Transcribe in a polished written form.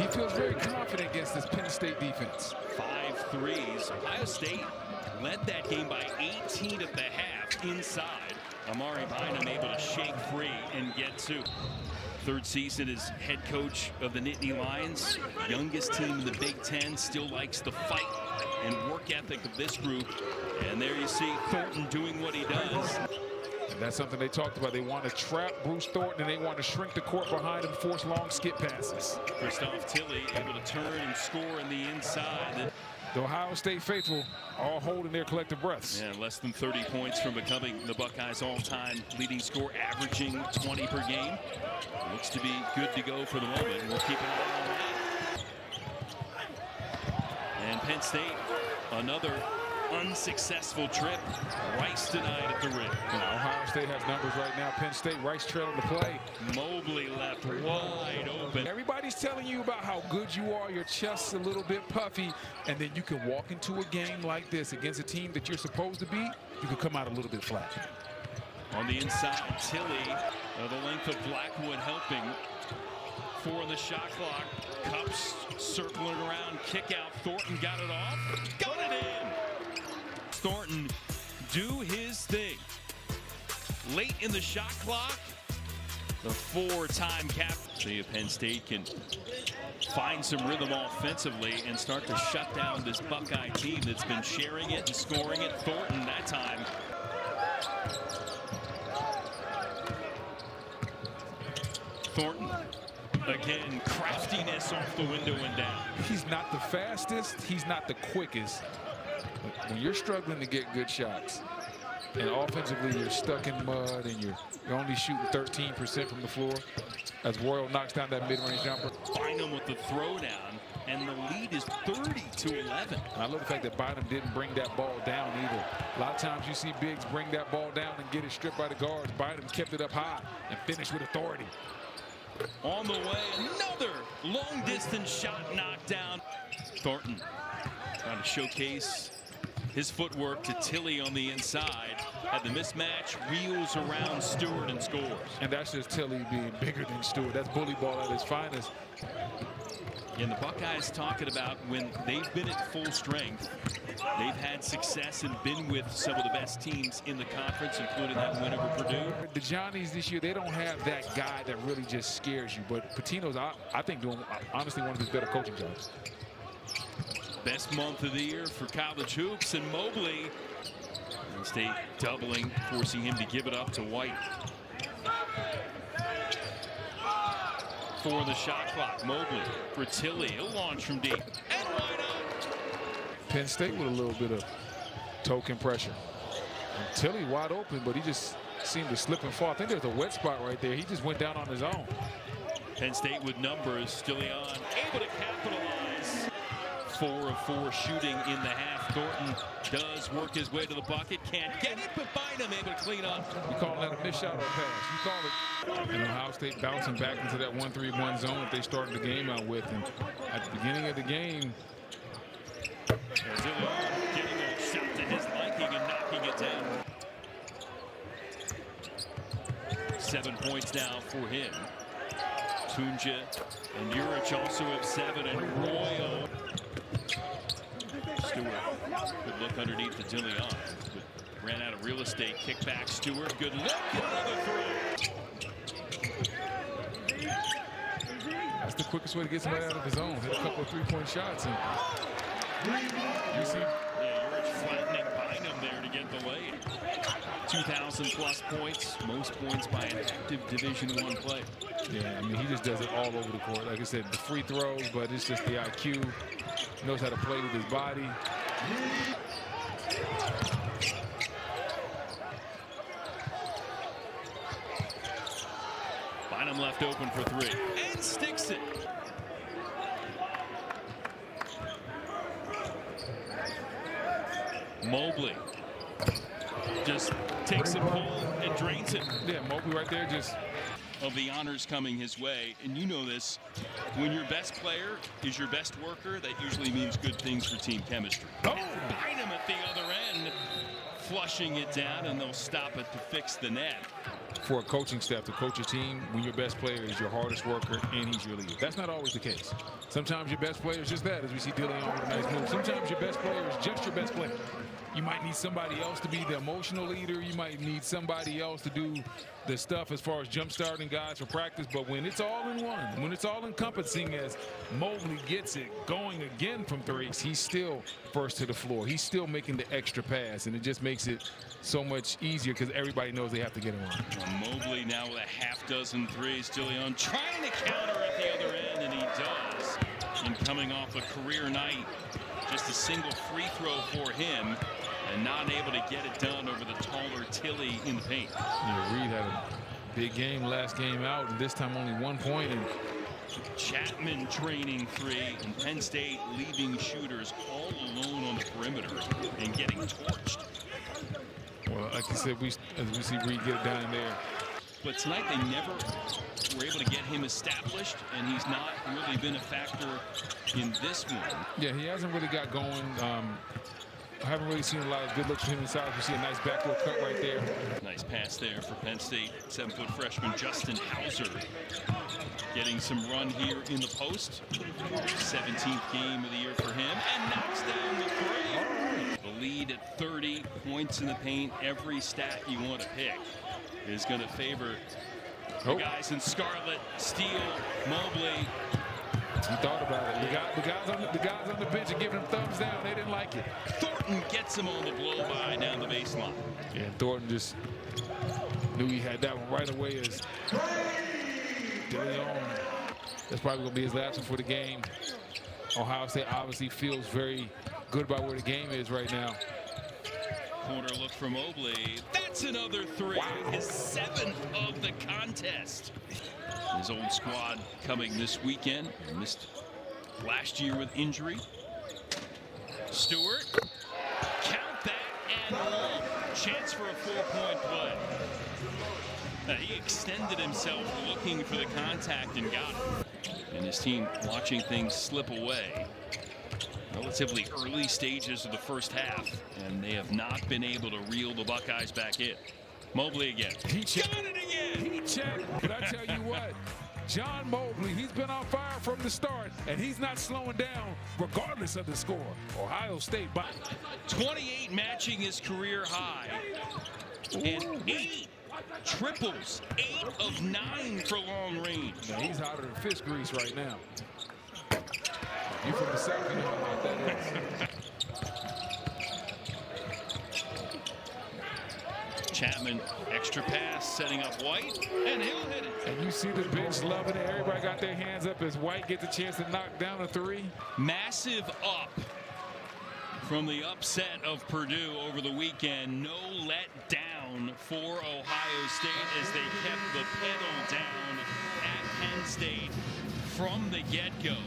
he feels very confident against this Penn State defense. 5 threes. Ohio State led that game by 18 at the half inside. Amari Bynum able to shake free and get 2. Third season as head coach of the Nittany Lions. Youngest team in the Big Ten, still likes the fight and work ethic of this group. And there you see Thornton doing what he does. And that's something they talked about. They want to trap Bruce Thornton, and they want to shrink the court behind him, force long skip passes. Christoph Tilley able to turn and score in the inside. The Ohio State faithful all holding their collective breaths. Yeah, less than 30 points from becoming the Buckeyes' all-time leading scorer, averaging 20 per game. Looks to be good to go for the moment. We'll keep an eye on that. And Penn State, another unsuccessful trip. Rice denied at the rim. Ohio State has numbers right now. Penn State, Rice trailing the play. Mobley left wide open. Everybody's telling you about how good you are. Your chest's a little bit puffy. And then you can walk into a game like this against a team that you're supposed to beat. You can come out a little bit flat. On the inside, Tilley, the length of Blackwood helping. 4 on the shot clock. Cups circling around. Kick out. Thornton got it off. Got it in. Thornton do his thing. Late in the shot clock, the 4-time captain. See if Penn State can find some rhythm offensively and start to shut down this Buckeye team that's been sharing it and scoring it. Thornton that time. Thornton again, craftiness off the window and down. He's not the fastest, he's not the quickest. But when you're struggling to get good shots and offensively you're stuck in mud and you're only shooting 13% from the floor as Royal knocks down that mid-range jumper. Bynum with the throwdown, and the lead is 30-11. I love the fact that Bynum didn't bring that ball down either. A lot of times you see bigs bring that ball down and get it stripped by the guards. Bynum kept it up high and finished with authority. On the way, another long-distance shot knocked down. Thornton trying to showcase his footwork to Tilley on the inside. Had the mismatch, wheels around Stewart and scores. And that's just Tilley being bigger than Stewart. That's bully ball at its finest. And the Buckeyes talking about when they've been at full strength, they've had success and been with some of the best teams in the conference, including that win over Purdue. The Johnnies this year, they don't have that guy that really just scares you. But Pitino's, I think, doing honestly one of his better coaching jobs. Best month of the year for college hoops, and Mobley, Penn State doubling, forcing him to give it up to White. 4 the shot clock. Mobley for Tilley. He'll launch from deep. And wide out. Penn State with a little bit of token pressure. And Tilley wide open, but he just seemed to slip and fall. I think there's a wet spot right there. He just went down on his own. Penn State with numbers. Stillon able to capitalize. 4 of 4 shooting in the half. Thornton does work his way to the bucket. Can't get it, but Bynum able to clean up. You call that a missed shot or a pass? You call it. And Ohio State bouncing back into that 1-3-1 zone that they started the game out with. And at the beginning of the game, Zillion getting a shot to his liking and knocking it down. 7 points now for him. Tunja and Urich also have 7, and Royal. Stewart, good look underneath the Zillion, but ran out of real estate. Kick back, Stewart, good look, and another throw. That's the quickest way to get somebody out of his zone. Hit a couple of three-point shots. And you see, Urich flattening Bynum there to get the lead. 2,000+ points, most points by an active Division I player. Yeah, I mean, he just does it all over the court. Like I said, the free throws, but it's just the IQ. Knows how to play with his body. Bynum left open for 3 and sticks it. Mobley just takes a pull and drains it. Yeah, Mobley right there just. Of the honors coming his way, and you know this, when your best player is your best worker, that usually means good things for team chemistry. Oh, Bynum at the other end, flushing it down, and they'll stop it to fix the net. for a coaching staff to coach a team when your best player is your hardest worker and he's your leader. That's not always the case. Sometimes your best player is just that, as we see DeLeon with a nice move. Sometimes your best player is just your best player. You might need somebody else to be the emotional leader. You might need somebody else to do the stuff as far as jump starting guys for practice. But when it's all in one, when it's all encompassing, as Mobley gets it going again from threes, he's still first to the floor. He's still making the extra pass, and it just makes it so much easier because everybody knows they have to get him on. Mobley now with a half dozen threes. DeLeon trying to counter at the other end, and he does. And coming off a career night, just a single free throw for him, and not able to get it done over the taller Tilly in the paint. Yeah, Reed had a big game last game out, and this time only 1 point. And Chapman training three, and Penn State leaving shooters all alone on the perimeter and getting torched. Well, like you said, as we see Reed get it down in there. But tonight they never were able to get him established, and he's not really been a factor in this one. Yeah, he hasn't really got going. I haven't really seen a lot of good looks from him inside. You see a nice backdoor cut right there. Nice pass there for Penn State. 7-foot freshman Justin Hauser getting some run here in the post. 17th game of the year for him, and knocks down the three. The lead at 30 points in the paint. Every stat you want to pick is going to favor the guys in scarlet. Steele, Mobley. He thought about it. The guys on the bench are giving him thumbs down. They didn't like it. Thornton gets him on the blow by down the baseline. Yeah, Thornton just knew he had that one right away. As DeLeon, that's probably going to be his last one for the game. Ohio State obviously feels very good about where the game is right now. Corner look for Mobley. That's another three. Wow. His 7th of the contest. His old squad coming this weekend. Missed last year with injury. Stewart. Count that and one. Chance for a 4-point play. He extended himself looking for the contact and got it. And his team watching things slip away. Relatively early stages of the first half, and they have not been able to reel the Buckeyes back in. Mobley again. He checked. Got it again. He checked. But I tell you what, John Mobley, he's been on fire from the start, and he's not slowing down regardless of the score. Ohio State by 28, matching his career high. And 8 triples, 8 of 9 for long range. Now, he's hotter than fish grease right now. You from the South, you know how hot that is. Chapman, extra pass, setting up White, and he'll hit it. And you see the bench loving it. Everybody got their hands up as White gets a chance to knock down a three. Massive up from the upset of Purdue over the weekend. No let down for Ohio State as they kept the pedal down at Penn State from the get-go.